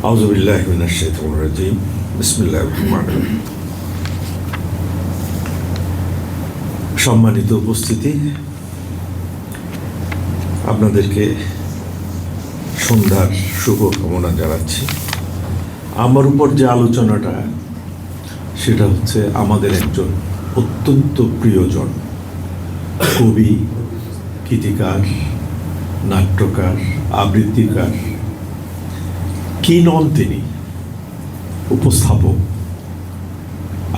আউযুবিল্লাহি মিনাশ শাইতানির রাজিম বিসমিল্লাহির রহমানির রহিম। সম্মানিত উপস্থিতি, আপনাদেরকে সন্ধ্যার শুভকামনা জানাচ্ছি। আমার উপর যে আলোচনাটা, সেটা হচ্ছে আমাদের একজন অত্যন্ত প্রিয়জন কবি, গীতিকার, নাট্যকার, আবৃত্তিকার, কি নন তিনি, উপস্থাপক,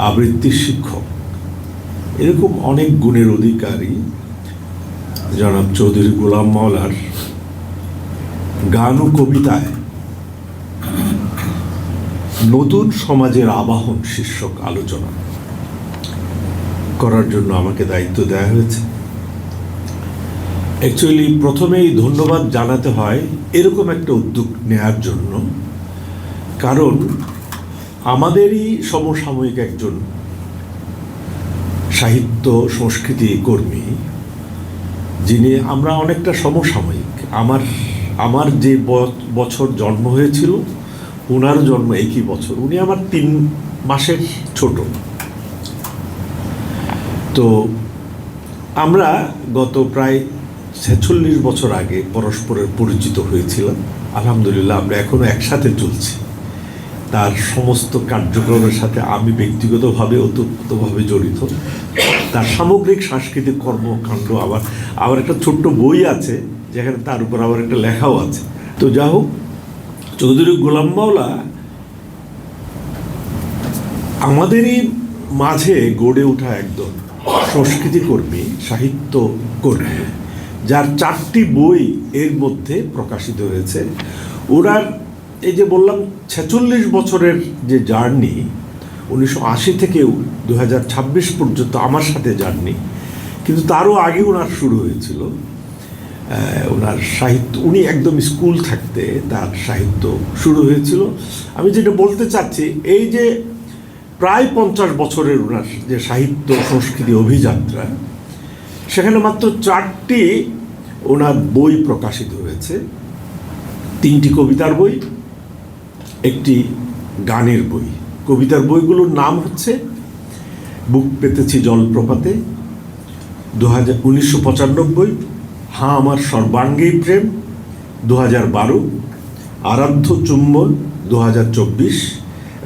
আবৃত্তির শিক্ষক, এরকম অনেক গুণের অধিকারী জনাব চৌধুরী গোলাম মাওলার গান ও কবিতায় নতুন সমাজের আবাহন শীর্ষক আলোচনা করার জন্য আমাকে দায়িত্ব দেওয়া হয়েছে। অ্যাকচুয়ালি প্রথমেই ধন্যবাদ জানাতে হয় এরকম একটা উদ্যোগ নেওয়ার জন্য, কারণ আমাদেরই সমসাময়িক একজন সাহিত্য সংস্কৃতি কর্মী, যিনি আমরা অনেকটা সমসাময়িক, আমার যে বছর জন্ম হয়েছিল ওনার জন্ম একই বছর, উনি আমার 3 মাসের ছোট। তো আমরা গত প্রায় 46 বছর আগে পরস্পরের পরিচিত হয়েছিলাম। আলহামদুলিল্লাহ আমরা এখনও একসাথে চলছি। তার সমস্ত কার্যক্রমের সাথে আমি ব্যক্তিগতভাবে ওতপ্রোতভাবে জড়িত। তার সামগ্রিক সাংস্কৃতিক কর্মকাণ্ড, আবার একটা ছোট্ট বই আছে যেখানে তার উপর আবার একটা লেখাও আছে। তো যা হোক, চৌধুরী গোলাম মাওলা আমাদেরই মাঝে গড়ে ওঠা একজন সংস্কৃতি কর্মী, সাহিত্য কর্মী, যার 4টি বই এর মধ্যে প্রকাশিত হয়েছে। ওনার এই যে বললাম 46 বছরের যে জার্নি, 1980 থেকে 2026 পর্যন্ত আমার সাথে জার্নি, কিন্তু তারও আগে ওনার শুরু হয়েছিল ওনার সাহিত্য। উনি একদম স্কুল থাকতে তার সাহিত্য শুরু হয়েছিল। আমি যেটা বলতে চাচ্ছি, এই যে প্রায় 50 বছরের ওনার যে সাহিত্য সংস্কৃতি অভিযাত্রা, সেখানে মাত্র 4টি ওনার বই প্রকাশিত হয়েছে। 3টি কবিতার বই, একটি গানের বই। কবিতার বইগুলোর নাম হচ্ছে বুক পেতেছি জলপ্রপাতে 1995, হ্যাঁ আমার সর্বাঙ্গী প্রেম 2012, আরাধ্য চুম্বন 2024,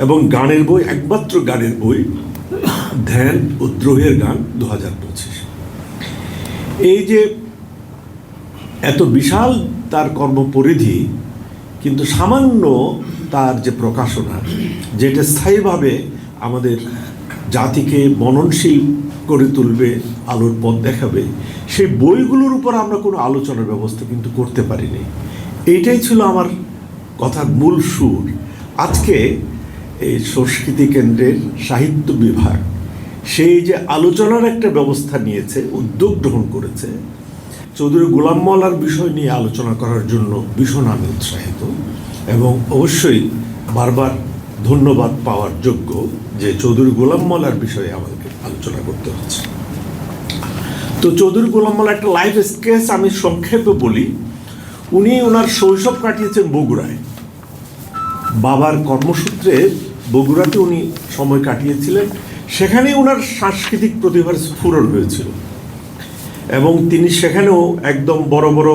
এবং গানের বই, একমাত্র গানের বই ধ্যান ও দ্রোহের গান 2025। এই যে এত বিশাল তার কর্মপরিধি, কিন্তু সামান্য তার যে প্রকাশনা, যেটা স্থায়ীভাবে আমাদের জাতিকে মননশীল করে তুলবে, আলোর পথ দেখাবে, সেই বইগুলোর উপর আমরা কোনো আলোচনার ব্যবস্থা কিন্তু করতে পারিনি। এইটাই ছিল আমার কথার মূল সুর। আজকে এই সংস্কৃতি কেন্দ্রের সাহিত্য বিভাগ সেই যে আলোচনার একটা ব্যবস্থা নিয়েছে, উদ্যোগ গ্রহণ করেছে, চৌধুরী গোলাম মাওলার বিষয় নিয়ে আলোচনা করার জন্য ভীষণ আমি উৎসাহিত, এবং অবশ্যই বারবার ধন্যবাদ পাওয়ার যোগ্য যে চৌধুরী গোলাম মাওলার বিষয়ে আমাদেরকে আলোচনা করতে হচ্ছে। তো চৌধুরী গোলাম মাওলা একটা লাইফ স্কেচ আমি সংক্ষেপে বলি। উনি ওনার শৈশব কাটিয়েছেন বগুড়ায়। বাবার কর্মসূত্রে বগুড়াতে উনি সময় কাটিয়েছিলেন। সেখানেই ওনার সাংস্কৃতিক প্রতিভার স্ফুরণ হয়েছিল, এবং তিনি সেখানেও একদম বড় বড়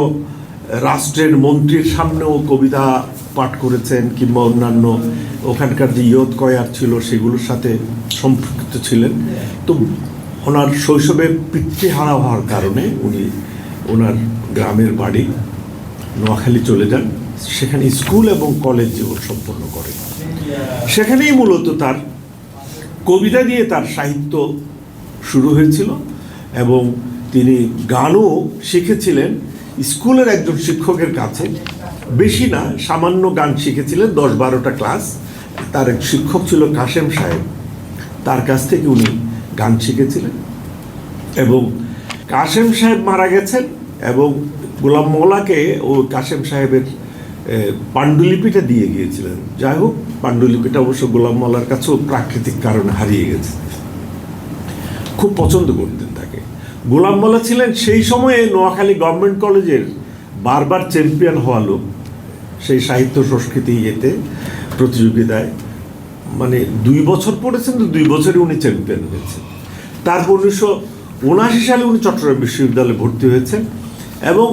রাষ্ট্রের মন্ত্রীর সামনেও কবিতা পাঠ করেছেন, কিংবা অন্যান্য ওখানকার যে ইয়ত কয়ার ছিল সেগুলোর সাথে সম্পৃক্ত ছিলেন। তো ওনার শৈশবে পিতৃহারা হওয়ার কারণে উনি ওনার গ্রামের বাড়ি নোয়াখালী চলে যান, সেখানে স্কুল এবং কলেজ জীবন সম্পন্ন করেন। সেখানেই মূলত তার কবিতা দিয়ে তার সাহিত্য শুরু হয়েছিল, এবং তিনি গানও শিখেছিলেন স্কুলের একজন শিক্ষকের কাছে। বেশি না, সামান্য গান শিখেছিলেন, 10-12টা ক্লাস। তার এক শিক্ষক ছিল কাশেম সাহেব, তার কাছ থেকে উনি গান শিখেছিলেন। এবং কাশেম সাহেব মারা গেছেন, এবং গোলাম মাওলাকে ও কাশেম সাহেবের পাণ্ডুলিপিটা দিয়ে গিয়েছিলেন। যাই হোক, পাণ্ডুলিপিটা অবশ্য গোলাম মাওলার কাছেও প্রাকৃতিক কারণে হারিয়ে গেছে। খুব পছন্দ করতেন তাকে। গোলাম মাওলা ছিলেন সেই সময়ে নোয়াখালী গভর্নমেন্ট কলেজের বারবার চ্যাম্পিয়ন হওয়া লোক। সেই সাহিত্য সংস্কৃতি এতে প্রতিযোগিতায়, মানে 2 বছর পড়েছেন, তো 2 বছরই উনি চ্যাম্পিয়ন হয়েছেন। তারপর 1979 সালে উনি চট্টগ্রাম বিশ্ববিদ্যালয়ে ভর্তি হয়েছেন এবং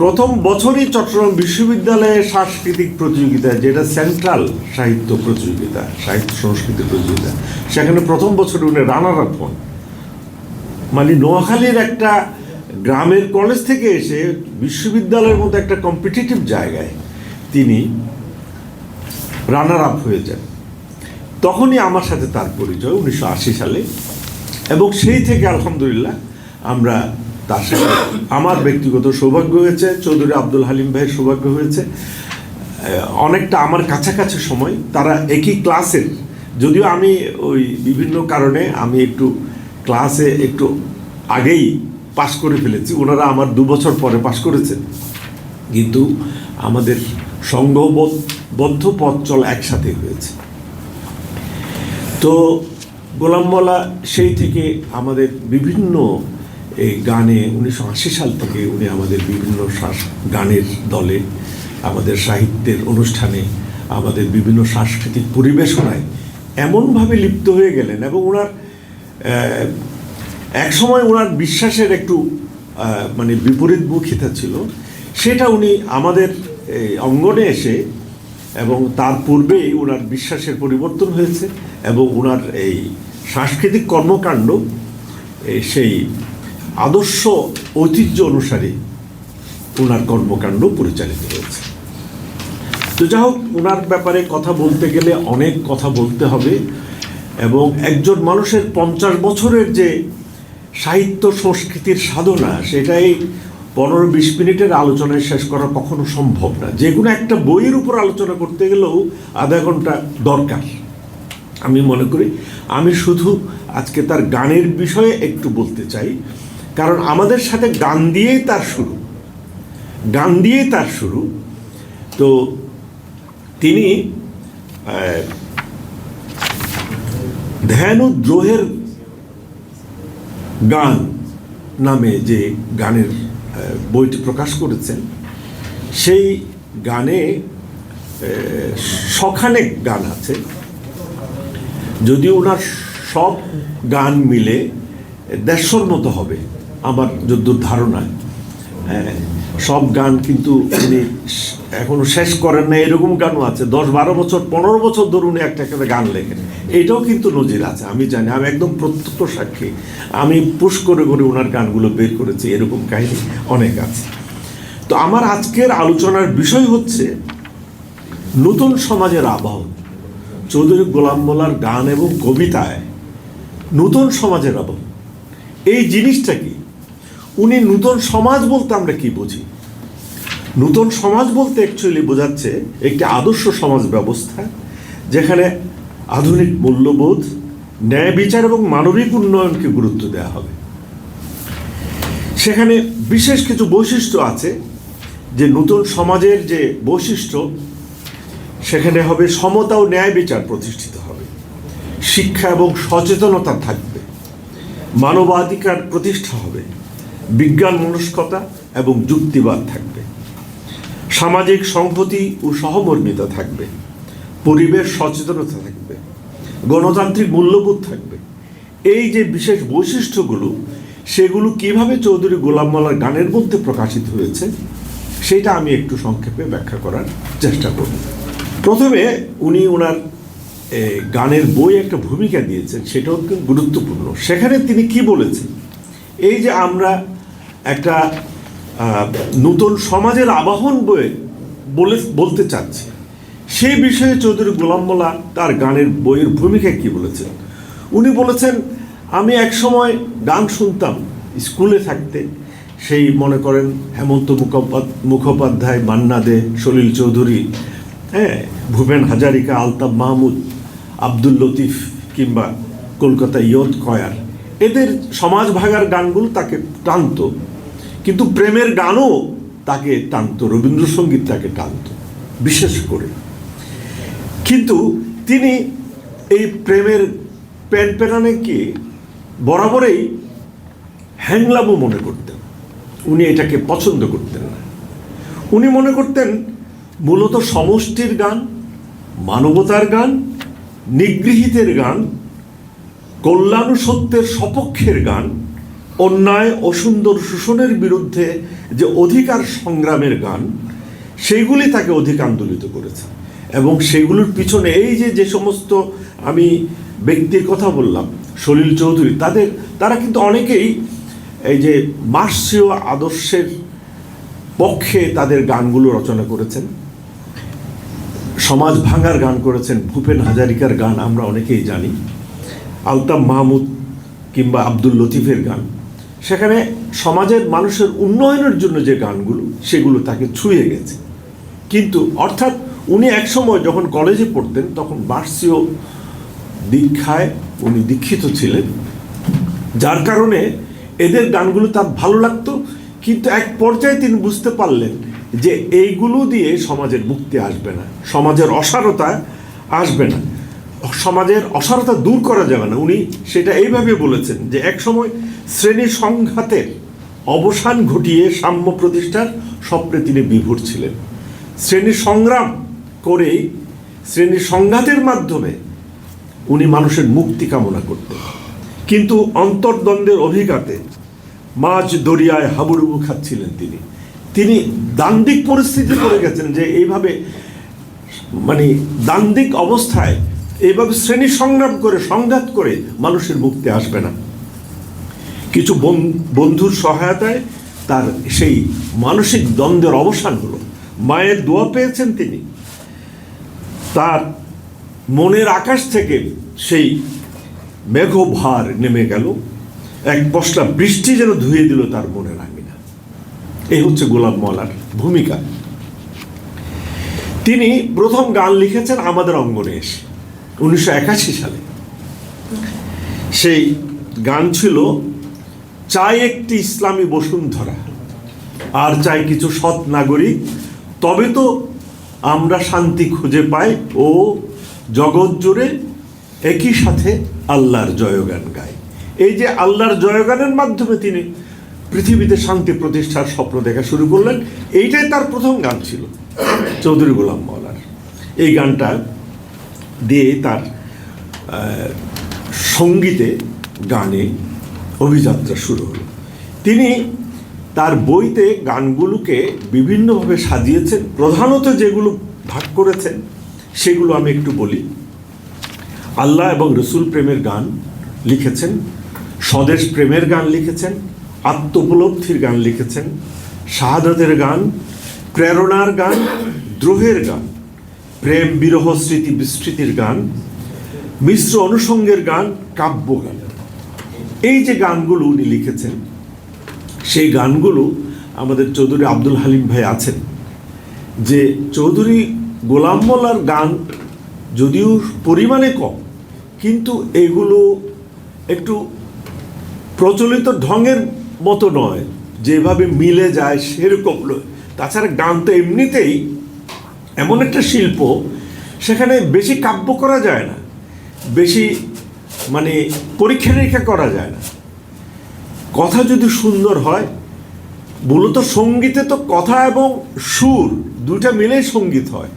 প্রথম বছরই চট্টগ্রাম বিশ্ববিদ্যালয়ের সাংস্কৃতিক প্রতিযোগিতায়, যেটা সেন্ট্রাল সাহিত্য প্রতিযোগিতা, সাহিত্য সংস্কৃতি প্রতিযোগিতা, সেখানে প্রথম বছরে উনি রানার আপ হন। মানে নোয়াখালীর একটা গ্রামের কলেজ থেকে এসে বিশ্ববিদ্যালয়ের মতো একটা কম্পিটিটিভ জায়গায় তিনি রানার আপ হয়ে যান। তখনই আমার সাথে তার পরিচয় 1980 সালে, এবং সেই থেকে আলহামদুলিল্লাহ আমরা তার সাথে, আমার ব্যক্তিগত সৌভাগ্য হয়েছে, চৌধুরী আব্দুল হালিম ভাইয়ের সৌভাগ্য হয়েছে, অনেকটা আমার কাছাকাছি সময় তারা একই ক্লাসের, যদিও আমি ওই বিভিন্ন কারণে আমি একটু ক্লাসে একটু আগেই পাশ করে ফেলেছি, ওনারা আমার 2 বছর পরে পাশ করেছেন, কিন্তু আমাদের সংঘবদ্ধ পথ চলা একসাথে হয়েছে। তো গোলাম মোল্লা সেই থেকে আমাদের বিভিন্ন এই গানে 1980 সাল থেকে উনি আমাদের বিভিন্ন গানের দলে, আমাদের সাহিত্যের অনুষ্ঠানে, আমাদের বিভিন্ন সাংস্কৃতিক পরিবেশনায় এমনভাবে লিপ্ত হয়ে গেলেন, এবং ওনার একসময় ওনার বিশ্বাসের একটু মানে বিপরীতমুখিতা ছিল, সেটা উনি আমাদের অঙ্গনে এসে, এবং তার পূর্বেই ওনার বিশ্বাসের পরিবর্তন হয়েছে, এবং ওনার এই সাংস্কৃতিক কর্মকাণ্ড সেই আদর্শ ঐতিহ্য অনুসারে ওনার কর্মকাণ্ড পরিচালিত হয়েছে। তো যাই হোক, ওনার ব্যাপারে কথা বলতে গেলে অনেক কথা বলতে হবে, এবং একজন মানুষের 50 বছরের যে সাহিত্য সংস্কৃতির সাধনা, সেটাই 15-20 মিনিটের আলোচনায় শেষ করা কখনো সম্ভব না। যে কোনো একটা বইয়ের উপর আলোচনা করতে গেলেও আধা ঘন্টা দরকার আমি মনে করি। আমি শুধু আজকে তার গানের বিষয়ে একটু বলতে চাই, কারণ আমাদের সাথে গান দিয়েই তার শুরু। তো তিনি ধ্যানোদ্রোহের গান নামে যে গানের বইটি প্রকাশ করেছেন, সেই গানে শখানেক গান আছে, যদিও ওনার সব গান মিলে 150-র মতো হবে আমার যদ্দূর ধারণায়। সব গান কিন্তু উনি এখনো শেষ করেন না, এরকম গানও আছে। 10-12 বছর 15 বছর ধরে উনি একটা গান লেখেন, এটাও কিন্তু নজির আছে, আমি জানি, আমি একদম প্রত্যক্ষ সাক্ষী। আমি পুশ করে ওনার গানগুলো বের করেছি, এরকম কাহিনী অনেক আছে। তো আমার আজকের আলোচনার বিষয় হচ্ছে নতুন সমাজের আবাহন। চৌধুরী গোলাম মোল্লার গান এবং কবিতায় নতুন সমাজের আবাহন, এই জিনিসটা কি? উনি নতুন সমাজ বলতে আমরা কি বুঝি? নতুন সমাজ বলতে অ্যাকচুয়ালি বোঝাচ্ছে একটি আদর্শ সমাজ ব্যবস্থা, যেখানে আধুনিক মূল্যবোধ, ন্যায় বিচার এবং মানবিক উন্নয়নকে গুরুত্ব দেওয়া হবে। সেখানে বিশেষ কিছু বৈশিষ্ট্য আছে, যে নতুন সমাজের যে বৈশিষ্ট্য, সেখানে হবে সমতা ও ন্যায় বিচার প্রতিষ্ঠিত হবে, শিক্ষা এবং সচেতনতা থাকবে, মানবাধিকার প্রতিষ্ঠা হবে, বিজ্ঞান মনস্কতা এবং যুক্তিবাদ থাকবে, সামাজিক সংহতি ও সহমর্মিতা থাকবে, পরিবেশ সচেতনতা থাকবে, গণতান্ত্রিক মূল্যবোধ থাকবে। এই যে বিশেষ বৈশিষ্ট্যগুলো, সেগুলো কিভাবে চৌধুরী গোলাম মোল্লার গানের মধ্যে প্রকাশিত হয়েছে, সেটা আমি একটু সংক্ষেপে ব্যাখ্যা করার চেষ্টা করব। প্রথমে উনি ওনার গানের বই একটা ভূমিকা দিয়েছেন, সেটাও গুরুত্বপূর্ণ। সেখানে তিনি কি বলেছেন, এই যে আমরা একটা নতুন সমাজের আবাহন বলতে চাচ্ছি, সেই বিষয়ে চৌধুরী গোলাম মোল্লা তার গানের বইয়ের ভূমিকা কি বলেছেন। উনি বলেছেন, আমি এক সময় গান শুনতাম স্কুলে থাকতে, সেই মনে করেন হেমন্ত মুখোপাধ্যায়, মান্না দে, সলিল চৌধুরী, ভূপেন হাজারিকা, আলতাফ মাহমুদ, আব্দুল লতিফ, কিংবা কলকাতা ইয়ত কয়ার, এদের সমাজ ভাগার গানগুলো তাকে টানত, কিন্তু প্রেমের গানও তাকে টানত, রবীন্দ্রসঙ্গীত তাকে টানত বিশেষ করে। কিন্তু তিনি এই প্রেমের প্যানপ্যানাকে বরাবরই হ্যাংলামও মনে করতেন, উনি এটাকে পছন্দ করতেন না। উনি মনে করতেন মূলত সমষ্টির গান, মানবতার গান, নিগৃহীতের গান, কল্যাণ সত্যের সপক্ষের গান, অন্যায় অসুন্দর শোষণের বিরুদ্ধে যে অধিকার সংগ্রামের গান, সেইগুলি তাকে অধিক আন্দোলিত করেছে। এবং সেগুলোর পিছনে এই যে সমস্ত আমি ব্যক্তির কথা বললাম, সলিল চৌধুরী, তারা কিন্তু অনেকেই এই যে মার্ক্সীয় আদর্শের পক্ষে তাদের গানগুলো রচনা করেছেন। সমাজ ভাঙার গান করেছেন, ভূপেন হাজারিকার গান আমরা অনেকেই জানি, আলতাফ মাহমুদ কিংবা আব্দুল লতিফের গান। সেখানে সমাজের মানুষের উন্নয়নের জন্য যে গানগুলো, সেগুলো তাকে ছুঁয়ে গেছে। কিন্তু অর্থাৎ উনি একসময় যখন কলেজে পড়তেন তখন মার্ক্সীয় দীক্ষায় উনি দীক্ষিত ছিলেন, যার কারণে এদের গানগুলো তার ভালো লাগতো। কিন্তু এক পর্যায়ে তিনি বুঝতে পারলেন যে এইগুলো দিয়ে সমাজের মুক্তি আসবে না, সমাজের অসারতা আসবে না, সমাজের অসারতা দূর করা যাবে না। উনি সেটা এইভাবে বলেছেন যে একসময় শ্রেণী সংঘাতের অবসান ঘটিয়ে সাম্য প্রতিষ্ঠার স্বপ্নে তিনি বিভোর ছিলেন। শ্রেণী সংগ্রাম করেই, শ্রেণী সংঘাতের মাধ্যমে উনি মানুষের মুক্তি কামনা করতেন। কিন্তু অন্তর্দ্বন্দ্বের অভিঘাতে মাঝ দরিয়ায় হাবুডুবু খাচ্ছিলেন তিনি দ্বান্দ্বিক পরিস্থিতি পড়ে গেছেন যে এইভাবে দ্বান্দ্বিক অবস্থায় এইভাবে শ্রেণী সংগ্রাম করে, সংঘাত করে মানুষের মুক্তি আসবে না। কিছু বন্ধুর সহায়তায় তার সেই মানসিক দ্বন্দ্বের অবসান হলো। মায়ের দোয়া পেয়েছেন তিনি। তার মনের আকাশ থেকে সেই মেঘভার নেমে গেল, এক পশলা বৃষ্টি যেন ধুয়ে দিল তার মনের আঙিনা। এই হচ্ছে গোলাম মওলার ভূমিকা। তিনি প্রথম গান লিখেছেন আমাদের অঙ্গনে এসে 1981 সালে। সেই গান ছিল, চাই একটি ইসলামী বসুন্ধরা, আর চাই কিছু সৎ নাগরিক, তবে তো আমরা শান্তি খুঁজে পাই ও জগৎ জুড়ে একই সাথে আল্লাহর জয়গান গাই। এই যে আল্লাহর জয়গানের মাধ্যমে তিনি পৃথিবীতে শান্তি প্রতিষ্ঠার স্বপ্ন দেখা শুরু করলেন। এইটাই তার প্রথম গান ছিল, চৌধুরী গোলাম মওলার। এই গানটা দিয়ে তার সঙ্গীতে, গানে অভিযাত্রা শুরু হলো। তিনি তার বইতে গানগুলোকে বিভিন্নভাবে সাজিয়েছেন। প্রধানত যেগুলো ভাগ করেছেন সেগুলো আমি একটু বলি। আল্লাহ এবং রসুল প্রেমের গান লিখেছেন, স্বদেশ প্রেমের গান লিখেছেন, আত্মোপলব্ধির গান লিখেছেন, শাহাদাতের গান, প্রেরণার গান, দ্রোহের গান, প্রেম বিরহ স্মৃতি বিস্মৃতির গান, মিশ্র অনুষঙ্গের গান, কাব্য গান। এই যে গানগুলো উনি লিখেছেন, সেই গানগুলো আমাদের চৌধুরী আব্দুল হালিম ভাই আছেন। যে চৌধুরী গোলাম মওলার গান যদিও পরিমাণে কম, কিন্তু এগুলো একটু প্রচলিত ঢঙের মতো নয়, যেভাবে মিলে যায় সেরকম নয়। তাছাড়া গান তো এমনিতেই এমন একটা শিল্প, সেখানে বেশি কাব্য করা যায় না, বেশি পরীক্ষা নিরীক্ষা করা যায় না। কথা যদি সুন্দর হয়, মূলত সঙ্গীতে তো কথা এবং সুর দুটা মিলেই সঙ্গীত হয়।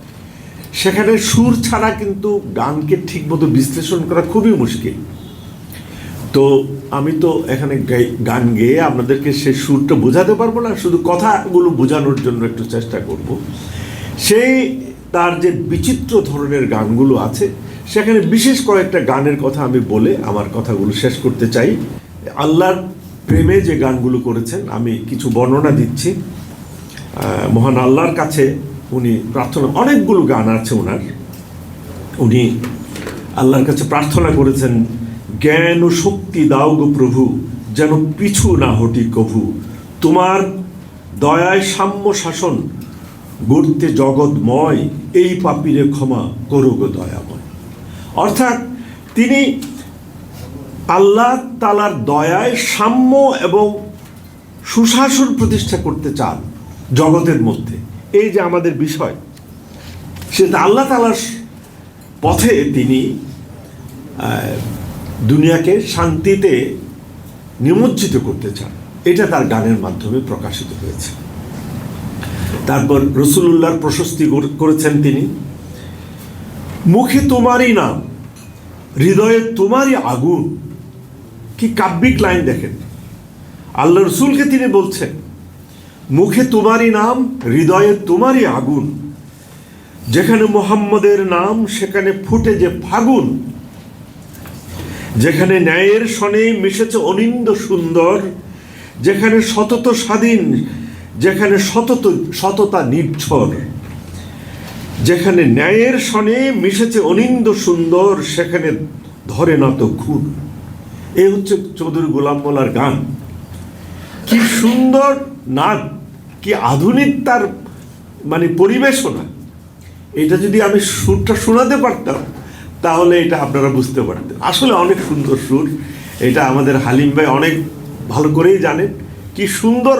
সেখানে সুর ছাড়া কিন্তু গানকে ঠিকমতো বিশ্লেষণ করা খুবই মুশকিল। তো আমি তো এখানে গান গেয়ে আপনাদেরকে সেই সুরটা বোঝাতে পারবো না, শুধু কথাগুলো বোঝানোর জন্য একটু চেষ্টা করব। সেই তার যে বিচিত্র ধরনের গানগুলো আছে, সেখানে বিশেষ কয়েকটা গানের কথা আমি বলে আমার কথাগুলো শেষ করতে চাই। আল্লাহর প্রেমে যে গানগুলো করেছেন আমি কিছু বর্ণনা দিচ্ছি। মহান আল্লাহর কাছে উনি প্রার্থনা, অনেকগুলো গান আছে ওনার, উনি আল্লাহর কাছে প্রার্থনা করেছেন, জ্ঞান ও শক্তি দাও গো প্রভু, যেন পিছু না হটি কভু, তোমার দয়ায় সাম্য শাসন গড়তে জগৎময়, এই পাপীরে ক্ষমা করো গো দয়াময়। অর্থাৎ তিনি আল্লাহ তাআলার দয়ায় সাম্য এবং সুশাসন প্রতিষ্ঠা করতে চান জগতের মধ্যে। এই যে আমাদের বিষয়, সেটা আল্লাহ তাআলার পথে তিনি দুনিয়াকে শান্তিতে নিমজ্জিত করতে চান। এটা তার গানের মাধ্যমে প্রকাশিত হয়েছে। তারপর রাসূলুল্লাহর প্রশস্তি করেছেন তিনি, মুখে তোমারই নাম, হৃদয়ে তোমারই আগুন। কি কাব্যিক লাইন দেখেন, আল্লাহ রসুলকে তিনি বলছেন মুখে তোমারই নাম, হৃদয়ে তোমারই আগুন। যেখানে মুহাম্মদের নাম সেখানে ফুটে যে ফাগুন। যেখানে ন্যায়ের সনে মিশেছে অনিন্দ সুন্দর, যেখানে সতত স্বাধীন, যেখানে সততা নির্ঝর। যেখানে ন্যায়ের সনে মিশেছে অনিন্দ সুন্দর, সেখানে ধরে না তো খুন। এই হচ্ছে চৌধুরী গোলাম মোল্লার গান। কি সুন্দর নাচ, কি আধুনিক তার মানে পরিবেশনা। এটা যদি আমি সুরটা শোনাতে পারতাম তাহলে এটা আপনারা বুঝতে পারতেন। আসলে অনেক সুন্দর সুর, এটা আমাদের হালিম ভাই অনেক ভালো করেই জানেন। কি সুন্দর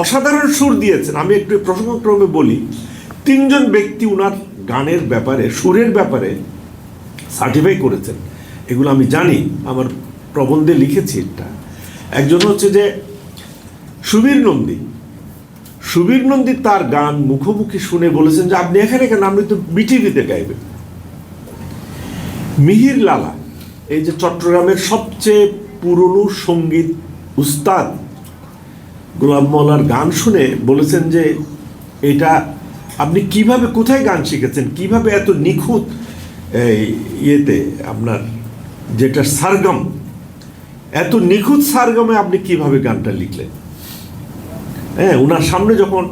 অসাধারণ সুর দিয়েছেন। আমি একটু প্রসঙ্গক্রমে বলি, 3 জন ব্যক্তি উনার গানের ব্যাপারে, সুরের ব্যাপারে সার্টিফাই করেছেন। এগুলো আমি জানি, আমার প্রবন্ধে লিখেছি এটা। একজন হচ্ছে যে সুবীর নন্দী। সুবীর নন্দী তার গান মুখোমুখি শুনে বলেছেন যে আপনি এখানে কেন, আপনি তো বিটিভিতে গাইবেন। মিহির লালা, এই যে চট্টগ্রামের সবচেয়ে পুরনো সঙ্গীত উস্তাদ, গোলাম মোল্লার গান শুনে বলেছেন যে এটা আপনি কিভাবে, কোথায় গান শিখেছেন, কিভাবে এত নিখুঁত ইয়েতে আপনার যেটা সারগম, এত নিখুঁত সারগমে আপনি কিভাবে গানটা লিখলেন। হ্যাঁ, ওনার সামনে যখন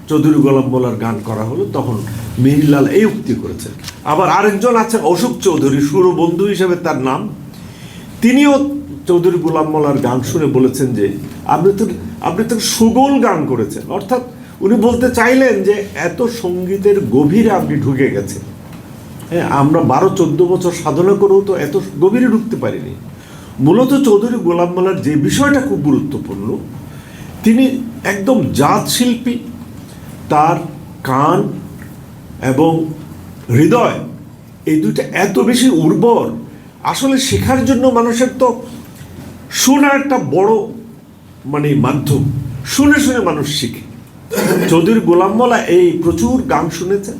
চৌধুরী গোলাম মোল্লার গান করা হলো তখন মিহিরলাল এই উক্তি করেছেন। আবার আরেকজন আছেন অশোক চৌধুরী, সুরবন্ধু হিসেবে তার নাম, তিনিও চৌধুরী গোলাম মোল্লার গান শুনে বলেছেন যে আপনি তো সুগোল গান করেছেন। অর্থাৎ উনি বলতে চাইলেন যে এত সঙ্গীতের গভীরে আপনি ঢুকে গেছেন। হ্যাঁ, আমরা 12-14 বছর সাধনা করেও তো এত গভীরে ঢুকতে পারিনি। মূলত চৌধুরী গোলাম মোল্লার যে বিষয়টা খুব গুরুত্বপূর্ণ, তিনি একদম জাত শিল্পী। তার কান এবং হৃদয় এই দুইটা এত বেশি উর্বর। আসলে শেখার জন্য মানুষের তো শোনা একটা বড় মানে মাধ্যম, শুনে শুনে মানুষ শিখে। চৌধুরী গোলাম মোল্লা এই প্রচুর গান শুনেছেন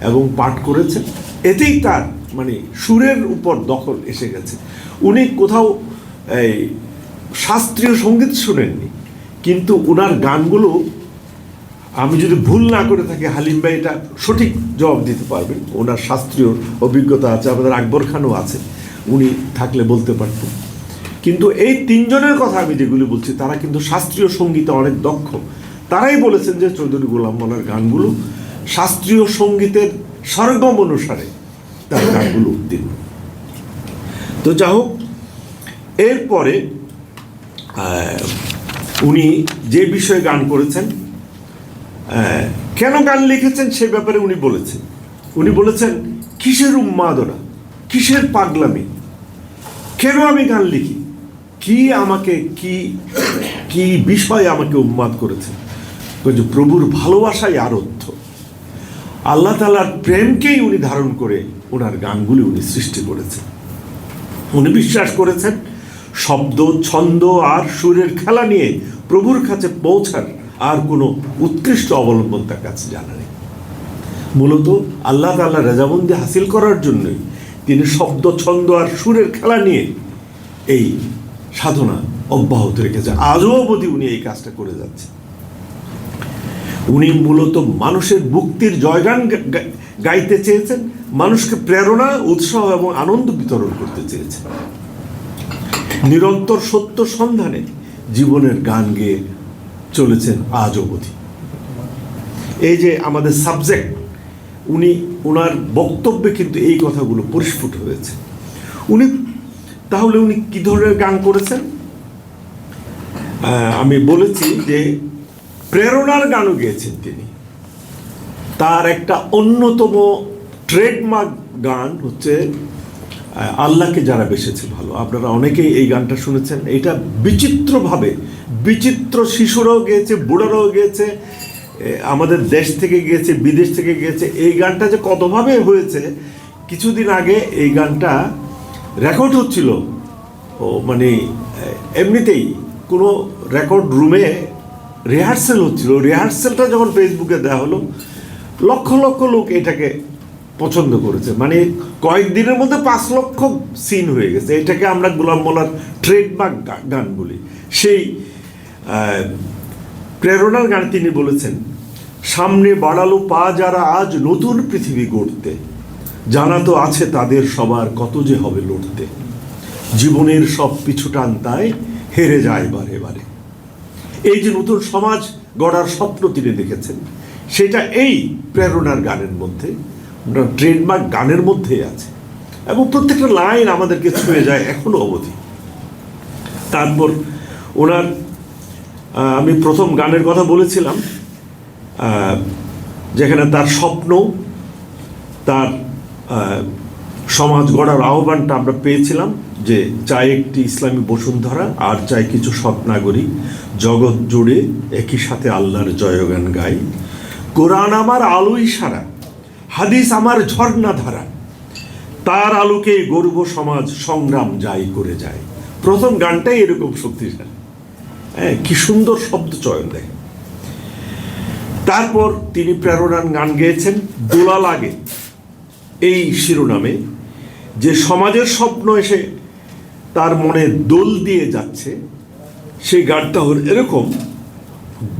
এবং পাঠ করেছেন, এতেই তার মানে সুরের উপর দখল এসে গেছে। উনি কোথাও এই শাস্ত্রীয় সঙ্গীত শুনেননি, কিন্তু ওনার গানগুলো, আমি যদি ভুল না করে থাকি, হালিম ভাই এটা সঠিক জবাব দিতে পারবেন, ওনার শাস্ত্রীয় অভিজ্ঞতা আছে, আমাদের আকবর খানও আছে, উনি থাকলে বলতে পারতেন। কিন্তু এই 3 জনের কথা আমি যেগুলি বলছি তারা কিন্তু শাস্ত্রীয় সঙ্গীতে অনেক দক্ষ। তারাই বলেছেন যে চৌধুরী গোলাম মোল্লার গানগুলো শাস্ত্রীয় সঙ্গীতের সরগম অনুসারে তার গানগুলো উত্তীর্ণ। তো যা হোক, এরপরে উনি যে বিষয়ে গান করেছেন, কেন গান লিখেছেন সে ব্যাপারে উনি বলেছেন কিসের উন্মাদনা, কিসের পাগলামি, কেন আমি গান লিখি, কি আমাকে কি বিষয় আমাকে উন্মাদ করেছে। প্রভুর ভালোবাসাই আরাধ্য, আল্লাহ তাআলার প্রেমকেই উনি ধারণ করে ওনার গানগুলি উনি সৃষ্টি করেছেন। উনি বিশ্বাস করেছেন শব্দ, ছন্দ আর সুরের খেলা নিয়ে প্রভুর কাছে পৌঁছার আর কোনো উৎকৃষ্ট অবলম্বন তার কাছে জানা নেই। মূলত আল্লাহ তাআলার রেজামন্দি হাসিল করার জন্যই তিনি শব্দ, ছন্দ আর সুরের খেলা নিয়ে এই সাধনা অব্যাহত রেখেছে। আজও অবধি উনি এই কাজটা করে যাচ্ছে। উনি মূলত মানুষের মুক্তির জয়গান গাইতে চেয়েছেন, মানুষকে প্রেরণা, উৎসাহ এবং আনন্দ বিতরণ করতে চেয়েছেন। নিরন্তর সত্য সন্ধানে জীবনের গান গেয়ে চলেছেন আজ অবধি। এই যে আমাদের সাবজেক্ট, ওনার বক্তব্যে কিন্তু এই কথাগুলো পরিস্ফুট হয়েছে। তাহলে উনি কি ধরনের গান করেছেন? আমি বলেছি যে প্রেরণার গানও গেয়েছেন তিনি। তার একটা অন্যতম ট্রেডমার্ক গান হচ্ছে আল্লাহকে যারা বেসেছে ভালো। আপনারা অনেকেই এই গানটা শুনেছেন। এটা বিচিত্রভাবে, বিচিত্র শিশুরাও গেয়েছে, বুড়ারাও গেয়েছে, আমাদের দেশ থেকে গিয়েছে, বিদেশ থেকে গিয়েছে। এই গানটা যে কতভাবে হয়েছে, কিছুদিন আগে এই গানটা রেকর্ড হচ্ছিল, মানে এমনিতেই কোনো রেকর্ড রুমে রিহার্সেল হচ্ছিল, রিহার্সেলটা যখন ফেসবুকে দেওয়া হলো, লক্ষ লক্ষ লোক এটাকে পছন্দ করেছে। মানে কয়েকদিনের মধ্যে 5 লক্ষ সিন হয়ে গেছে। এটাকে আমরা গোলাম মোল্লার ট্রেডমার্ক গান বলি। সেই প্রেরণার গান তিনি বলেছেন, সামনে বাড়ালো পা যারা আজ নতুন পৃথিবী গড়তে, জানা তো আছে তাদের সবার কত যে হবে লড়তে, জীবনের সব পিছু টান তাই হেরে যায় বারে বারে। এই যে নতুন সমাজ গড়ার স্বপ্ন তিনি দেখেছেন, সেটা এই প্রেরণার গানের মধ্যে, ট্রেডমার্ক গানের মধ্যেই আছে, এবং প্রত্যেকটা লাইন আমাদেরকে ছুঁয়ে যায় এখনো অবধি। তারপর ওনার আমি প্রথম গানের কথা বলেছিলাম, যেখানে তার স্বপ্ন, তার সমাজ গড়ার আহ্বানটা আমরা পেয়েছিলাম, যে চাই একটি ইসলামী বসুন্ধরা, আর চাই কিছু সৎ নাগরিক, জগৎ জুড়ে একই সাথে আল্লাহর জয়গান গাই, কোরআন আমার আলোই সারা, হাদিস আমার ঝর্ণা ধারা, তার আলোকে গর্ব সমাজ সংগ্রাম যাই করে যায়। প্রথম গানটাই এরকম শক্তিশালী। হ্যাঁ, কি সুন্দর শব্দ চয়ন দেখেন। তারপর তিনি প্রেরণার গান গেয়েছেন দোলা লাগে এই শিরোনামে, যে সমাজের স্বপ্ন এসে তার মনে দোল দিয়ে যাচ্ছে। সেই গানটা হল এরকম,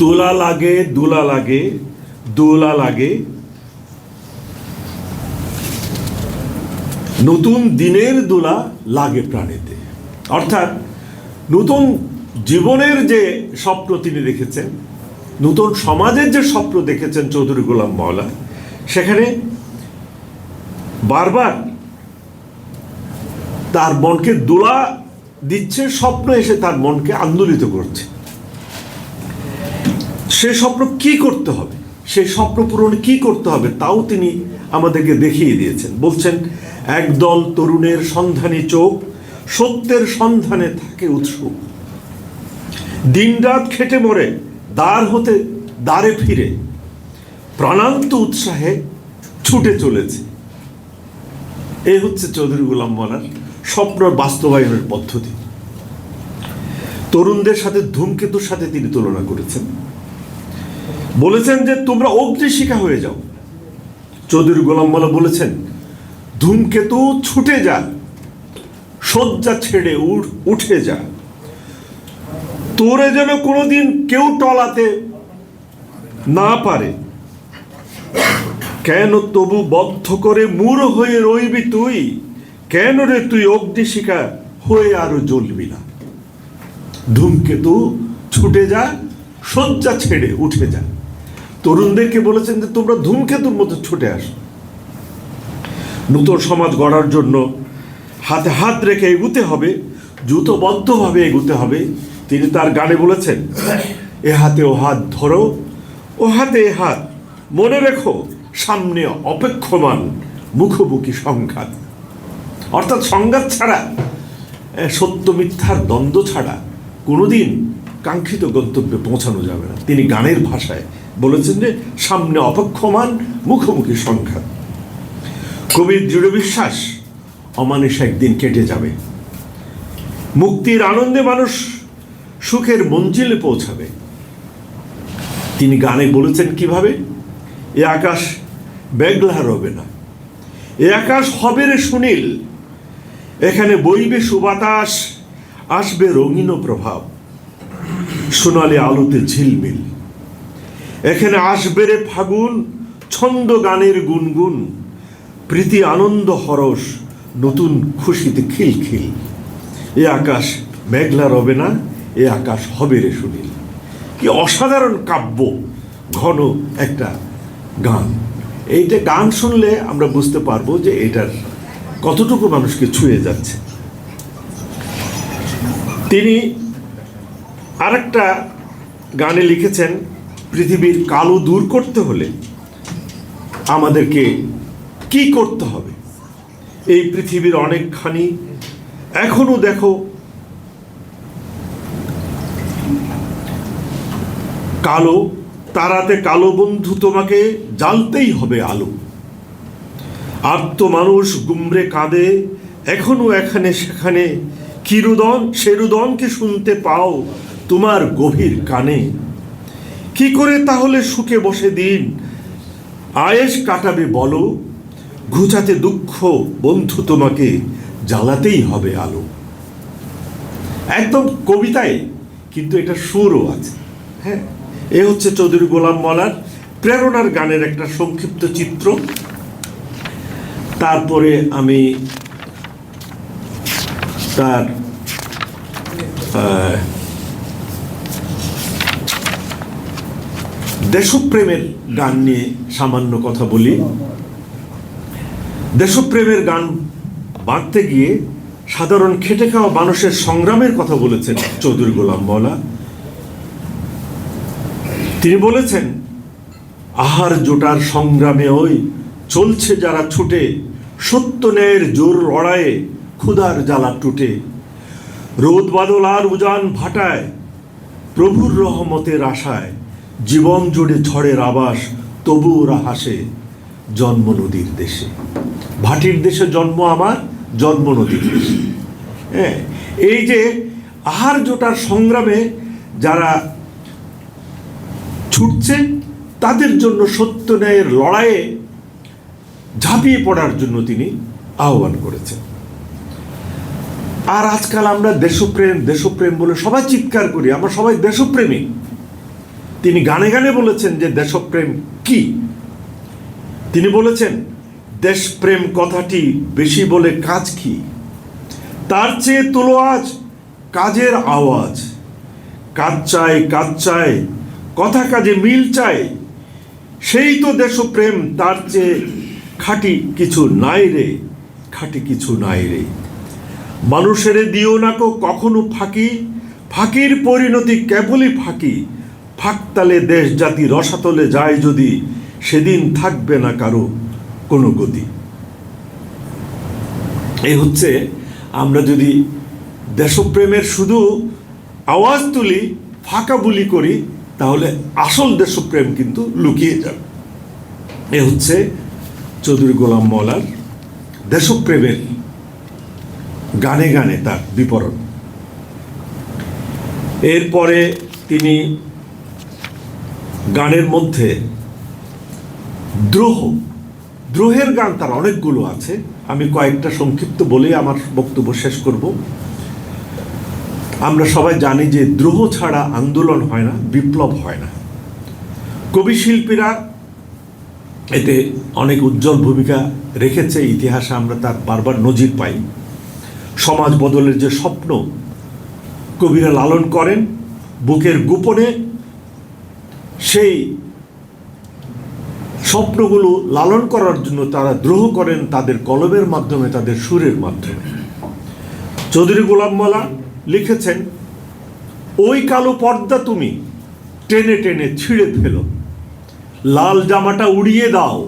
দোলা লাগে দোলা লাগে দোলা লাগে, নতুন দিনের দোলা লাগে প্রাণেতে। অর্থাৎ নতুন জীবনের যে স্বপ্ন তিনি দেখেছেন, নতুন সমাজের যে স্বপ্ন দেখেছেন চৌধুরী গোলাম মওলা, সেখানে বারবার তার মনকে দোলা দিচ্ছে, স্বপ্ন এসে তার মনকে আন্দোলিত করছে। সে স্বপ্ন কি করতে হবে, সেই স্বপ্ন পূরণে কি করতে হবে, তাও তিনি আমাদেরকে দেখিয়ে দিয়েছেন। বলছেন, একদল তরুণের সন্ধানী চোখ সত্যের সন্ধানে থাকে উৎসুক, দিনরাত খেটে মরে দ্বার হতে দ্বারে ফিরে প্রাণান্ত উৎসাহে ছুটে চলেছে। এই হচ্ছে চৌধুরী গোলাম মওলার স্বপ্ন বাস্তবায়নের পদ্ধতি। তরুণদের সাথে ধূমকেতুর সাথে তিনি তুলনা করেছেন, বলেছেন যে তোমরা অগ্নিশিখা হয়ে যাও। চৌধুরী গোলাম মওলা বলেছেন, ধূমকেতু ছুটে যা, শয্যা ছেড়ে উঠে যা, তোরে যেন কোনোদিন কেউ টলাতে না পারে। কেন তবু বদ্ধ করে মূঢ় হয়ে রইবি তুই, কেন রে তুই অগ্নিশিখা হয়ে আরো জ্বলবি না। ধূমকেতু ছুটে যা, শয্যা ছেড়ে উঠে যা। তরুণদেরকে বলেছেন যে তোমরা ধূমকেতুর মতো ছুটে আসো। নতুন সমাজ গড়ার জন্য হাতে হাত রেখে এগুতে হবে, জুতোবদ্ধভাবে এগুতে হবে। তিনি তার গানে বলেছেন, এ হাতে ও হাত ধরো, ও হাতে এ হাত, মনে রেখো সামনে অপেক্ষমান মুখোমুখি সংঘাত। অর্থাৎ সংঘাত ছাড়া, সত্য মিথ্যার দ্বন্দ্ব ছাড়া কোনোদিন কাঙ্ক্ষিত গন্তব্যে পৌঁছানো যাবে না। তিনি গানের ভাষায় বলেছেন যে সামনে অপেক্ষমান মুখোমুখি সংঘাত। কবির দৃঢ় বিশ্বাস, অমানুষ একদিন কেটে যাবে, মুক্তির আনন্দে মানুষ সুখের মঞ্জিলে পৌঁছাবে। তিনি গানে বলেছেন কিভাবে, এ আকাশ মেঘলা রবে না, এ আকাশ হবে রে সুনীল, এখানে বইবে সুবাতাস, আসবে রঙিন প্রভাব, সোনালি আলোতে ঝিলমিল, এখানে আসবে রে ফাগুন, ছন্দ গানের গুনগুন, প্রীতি আনন্দ হরস, নতুন খুশিতে খিলখিল। এ আকাশ মেঘলা রবে না, এ আকাশ হবে রে সুনীল। কি অসাধারণ কাব্য ঘন একটা গান। এইটা গান শুনলে আমরা বুঝতে পারবো যে এটার কতটুকু মানুষকে ছুঁয়ে যাচ্ছে। তিনি আরেকটা গানে লিখেছেন, পৃথিবীর কালো দূর করতে হলে আমাদেরকে কি করতে হবে। এই পৃথিবীর অনেকখানি এখনো দেখো কালো, তারাতে কালো বন্ধু তোমাকে জ্বালতেই হবে আলো। আর্ত মানুষ গুমরে কাঁদে এখনো এখানে সেখানে, কিরুদন সেরুদনকে শুনতে পাও তোমার গভীর কানে। কি করে তাহলে সুখে বসে দিন আয়েশ কাটাবে বলো, ঘুচাতে দুঃখ বন্ধু তোমাকে জ্বালাতেই হবে আলো। একদম কবিতায়, কিন্তু এটা সুরও আছে। হ্যাঁ, এ হচ্ছে চৌধুরী গোলাম মওলার প্রেরণার গানের একটা সংক্ষিপ্ত চিত্র। তারপরে আমি তার দেশপ্রেমের গান নিয়ে সামান্য কথা বলি। দেশপ্রেমের গান বাঁধতে গিয়ে সাধারণ খেটে খাওয়া মানুষের সংগ্রামের কথা বলেছেন চৌধুরী গোলাম মওলা। তিনি বলেছেন, আহার জোটার সংগ্রামে ওই চলছে যারা ছুটে, সত্য ন্যায়ের জোর লড়াইয়ে ক্ষুধার জ্বালা টুটে, রোদ বাদল আর উজান ভাটায় প্রভুর রহমতের আশায়, জীবন জুড়ে ঝড়ের আবাস তবু ওরা হাসে জন্ম নদীর দেশে। ভাটির দেশে জন্ম আমার, জন্ম নদীর দেশে। হ্যাঁ, এই যে আহার জোটার সংগ্রামে যারা ছুটছে, তাদের জন্য সত্য ন্যায়ের লড়াইয়ে ঝাঁপিয়ে পড়ার জন্য তিনি আহ্বান করেছেন। আর আজকাল আমরা দেশপ্রেম দেশপ্রেম বলে সবাই চিৎকার করি, আমরা সবাই দেশপ্রেমী। তিনি গানে গানে বলেছেন যে দেশপ্রেম কি। তিনি বলেছেন, দেশপ্রেম কথাটি বেশি বলে কাজ কি, তার চেয়ে তোলো আজ কাজের আওয়াজ। কাজ চাই কাজ চাই, কথা কাজে মিল চাই, সেই তো দেশপ্রেম, তার চেয়ে খাঁটি কিছু নাই রে, খাঁটি কিছু নাই রে। মানুষের দিও না কো কখনো ফাঁকি, ফাঁকির পরিণতি কেবলই ফাঁকি। ফাঁকতালে দেশ জাতি রসাতলে যায় যদি, সেদিন থাকবে না কারো কোনো গতি। এই হচ্ছে, আমরা যদি দেশপ্রেমের শুধু আওয়াজ তুলি, ফাঁকা বুলি করি, তাহলে আসল দেশপ্রেম কিন্তু লুকিয়ে যাবে। এ হচ্ছে চৌধুরী গোলাম মওলার দেশপ্রেমের গানে গানে তার বিবরণ। এরপরে তিনি গানের মধ্যে দ্রোহের গান তার অনেকগুলো আছে। আমি কয়েকটা সংক্ষিপ্ত বলে আমার বক্তব্য শেষ করব। আমরা সবাই জানি যে দ্রোহ ছাড়া আন্দোলন হয় না, বিপ্লব হয় না। কবি শিল্পীরা এতে অনেক উজ্জ্বল ভূমিকা রেখেছে, ইতিহাসে আমরা তার বারবার নজির পাই। সমাজ বদলের যে স্বপ্ন কবিরা লালন করেন বুকের গোপনে, সেই স্বপ্নগুলো লালন করার জন্য তারা দ্রোহ করেন তাদের কলমের মাধ্যমে, তাদের সুরের মাধ্যমে। চৌধুরী গোলাম মওলা লিখেছেন, ওই কালো পর্দা তুমি টেনে টেনে ছিঁড়ে ফেলো, লাল জামাটা উড়িয়ে দাও,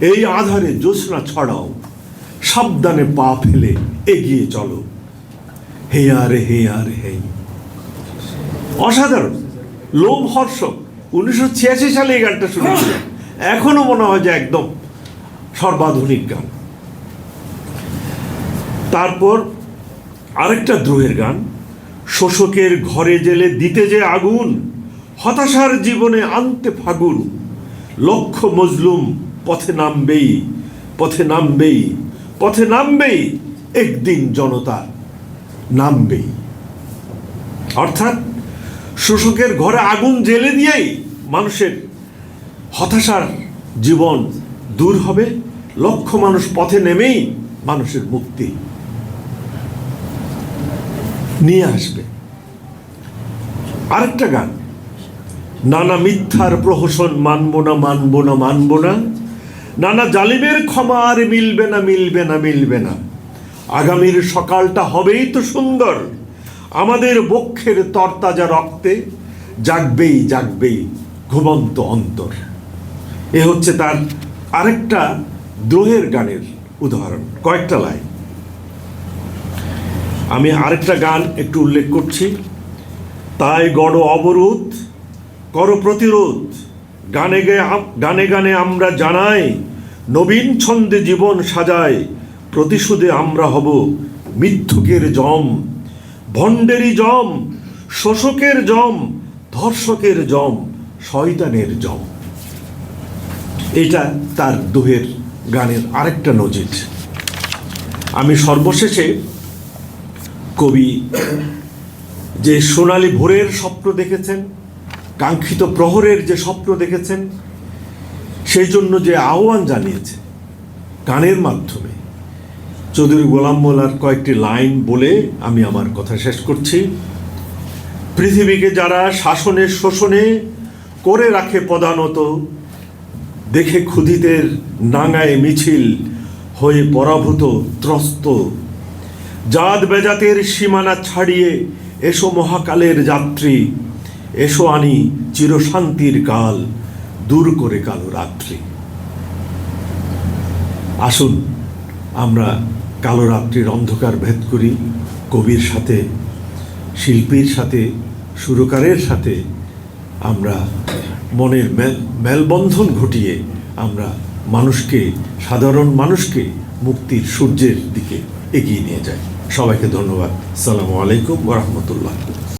এই আধারে জ্যোৎস্না ছড়াও, সাবধানে পা ফেলে এগিয়ে চলো, হে আরে হে আর হে। অসাধারণ, লোমহর্ষক। 1986 সালে এই গানটা শুনেছিলাম, এখনো মনে হয় যে একদম সর্বাধুনিক গান। তারপর আরেকটা দ্রোহের গান, শোষকের ঘরে জেলে দিতে যে আগুন, হতাশার জীবনে আনতে ফাগুন, লক্ষ মজলুম পথে নামবেই, পথে নামবেই, পথে নামবেই, একদিন জনতা নামবেই। অর্থাৎ শোষকের ঘরে আগুন জ্বেলে দিয়েই মানুষের হতাশার জীবন দূর হবে, লক্ষ মানুষ পথে নেমেই মানুষের মুক্তি নিয়ে আসবে। আরেকটা গান, নানা মিথ্যার প্রহসন মানব না, মানব না, মানব না, নানা জালিমের ক্ষমা আর মিলবে না, মিলবে না, মিলবে না, আগামীর সকালটা হবেই তো সুন্দর, আমাদের বক্ষের তরতাজা রক্তে জাগবেই জাগবেই ঘুমন্ত অন্তর। এ হচ্ছে তার আরেকটা দ্রোহের গানের উদাহরণ, কয়েকটা লাইন। আমি আরেকটা গান একটু উল্লেখ করছি, তাই গড় অবরোধ কর প্রতিরোধ, গানে গানে গানে আমরা জানাই, নবীন ছন্দে জীবন সাজাই, প্রতিশোধে আমরা হব মিথ্যুকের জম, ভণ্ডেরই জম, শোষকের জম, ধর্ষকের জম, শয়তানের জম। এটা তার দোহের গানের আরেকটা নজির। আমি সর্বশেষে কবি যে সোনালী ভোরের স্বপ্ন দেখেছেন, কাঙ্ক্ষিত প্রহরের যে স্বপ্ন দেখেছেন, সেই জন্য যে আহ্বান জানিয়েছে গানের মাধ্যমে, চৌধুরী গোলাম মোল্লার কয়েকটি লাইন বলে আমি আমার কথা শেষ করছি। পৃথিবীকে যারা শাসনে শোষণে করে রাখে পদানত, দেখে ক্ষুধিতের নাঙায় মিছিল হয়ে পরাভূত ত্রস্ত, জাত বেজাতের সীমানা ছাড়িয়ে এসো মহাকালের যাত্রী, এসো আনি চিরশান্তির কাল, দূর করে কালো রাত্রি। আসুন আমরা কালো রাত্রির অন্ধকার ভেদ করি, কবির সাথে, শিল্পীর সাথে, সুরকারের সাথে আমরা মনের মেলবন্ধন ঘটিয়ে আমরা মানুষকে, সাধারণ মানুষকে মুক্তির সূর্যের দিকে এগিয়ে নিয়ে যাই। সবাইকে ধন্যবাদ। আসসালামু আলাইকুম ওয়া রাহমাতুল্লাহ।